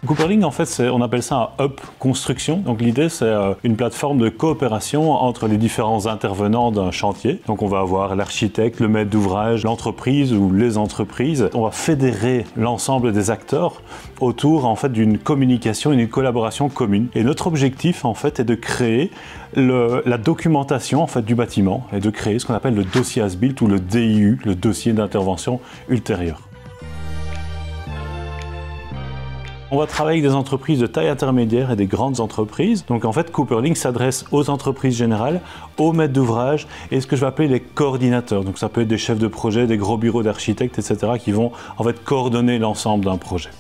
Cooperlink, en fait, on appelle ça un hub construction. Donc l'idée, c'est une plateforme de coopération entre les différents intervenants d'un chantier. Donc on va avoir l'architecte, le maître d'ouvrage, l'entreprise ou les entreprises. On va fédérer l'ensemble des acteurs autour en fait d'une communication et d'une collaboration commune. Et notre objectif en fait est de créer la documentation en fait du bâtiment et de créer ce qu'on appelle le dossier as-built ou le DIU, le dossier d'intervention ultérieure. On va travailler avec des entreprises de taille intermédiaire et des grandes entreprises. Donc en fait, Cooperlink s'adresse aux entreprises générales, aux maîtres d'ouvrage et ce que je vais appeler les coordinateurs. Donc ça peut être des chefs de projet, des gros bureaux d'architectes, etc. qui vont en fait coordonner l'ensemble d'un projet.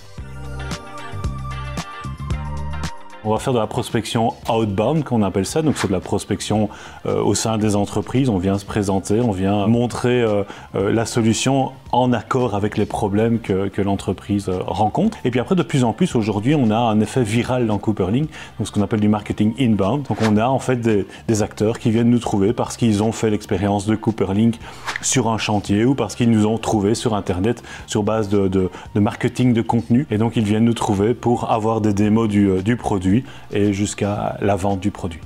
On va faire de la prospection outbound, qu'on appelle ça, donc c'est de la prospection au sein des entreprises. On vient se présenter, on vient montrer la solution en accord avec les problèmes que l'entreprise rencontre. Et puis après, de plus en plus, aujourd'hui, on a un effet viral dans Cooperlink, donc ce qu'on appelle du marketing inbound. Donc on a en fait des acteurs qui viennent nous trouver parce qu'ils ont fait l'expérience de Cooperlink sur un chantier ou parce qu'ils nous ont trouvé sur Internet sur base de marketing de contenu. Et donc ils viennent nous trouver pour avoir des démos du produit et jusqu'à la vente du produit.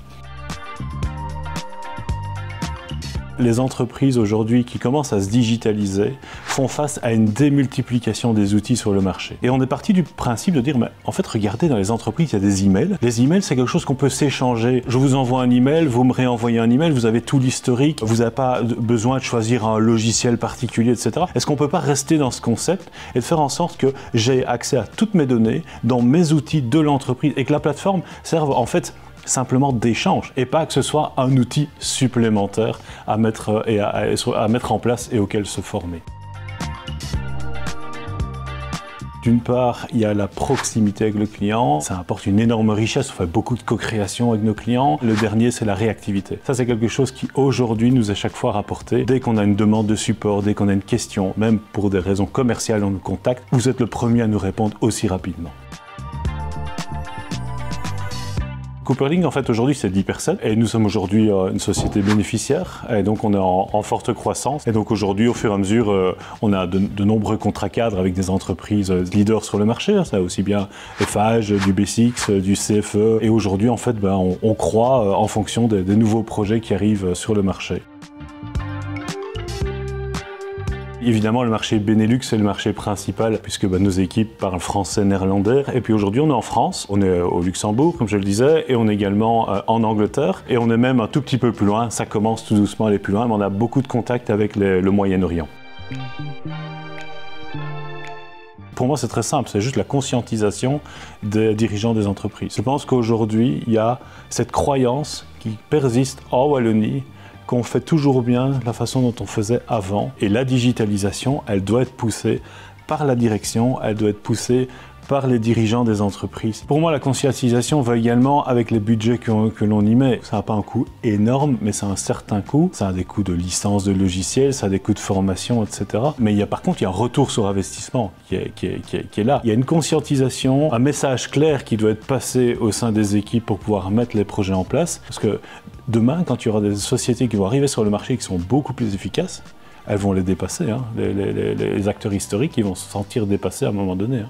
Les entreprises aujourd'hui qui commencent à se digitaliser font face à une démultiplication des outils sur le marché. Et on est parti du principe de dire, mais en fait, regardez, dans les entreprises, il y a des emails. Les emails, c'est quelque chose qu'on peut s'échanger. Je vous envoie un email, vous me réenvoyez un email, vous avez tout l'historique, vous n'avez pas besoin de choisir un logiciel particulier, etc. Est-ce qu'on ne peut pas rester dans ce concept et de faire en sorte que j'ai accès à toutes mes données dans mes outils de l'entreprise et que la plateforme serve en fait simplement d'échange et pas que ce soit un outil supplémentaire à mettre en place et auquel se former. D'une part, il y a la proximité avec le client, ça apporte une énorme richesse, on fait beaucoup de co-création avec nos clients. Le dernier, c'est la réactivité. Ça, c'est quelque chose qui aujourd'hui nous est chaque fois rapporté. Dès qu'on a une demande de support, dès qu'on a une question, même pour des raisons commerciales, on nous contacte, vous êtes le premier à nous répondre aussi rapidement. Cooperlink, en fait, aujourd'hui, c'est 10 personnes et nous sommes aujourd'hui une société bénéficiaire et donc on est en forte croissance. Et donc aujourd'hui, au fur et à mesure, on a de nombreux contrats cadres avec des entreprises leaders sur le marché. Ça aussi bien FH, du B6, du CFE. Et aujourd'hui, en fait, on croît en fonction des nouveaux projets qui arrivent sur le marché. Évidemment, le marché Benelux est le marché principal puisque nos équipes parlent français, néerlandais. Et puis aujourd'hui, on est en France, on est au Luxembourg, comme je le disais, et on est également en Angleterre. Et on est même un tout petit peu plus loin, ça commence tout doucement à aller plus loin, mais on a beaucoup de contacts avec le Moyen-Orient. Pour moi, c'est très simple, c'est juste la conscientisation des dirigeants des entreprises. Je pense qu'aujourd'hui, il y a cette croyance qui persiste en Wallonie, qu'on fait toujours bien la façon dont on faisait avant. Et la digitalisation, elle doit être poussée par la direction, elle doit être poussée par les dirigeants des entreprises. Pour moi, la conscientisation va également avec les budgets que l'on y met. Ça n'a pas un coût énorme, mais ça a un certain coût. Ça a des coûts de licence de logiciels, ça a des coûts de formation, etc. Mais par contre, il y a un retour sur investissement qui est là. Il y a une conscientisation, un message clair qui doit être passé au sein des équipes pour pouvoir mettre les projets en place. Parce que demain, quand il y aura des sociétés qui vont arriver sur le marché qui sont beaucoup plus efficaces, elles vont les dépasser. Les acteurs historiques, ils vont se sentir dépassés à un moment donné.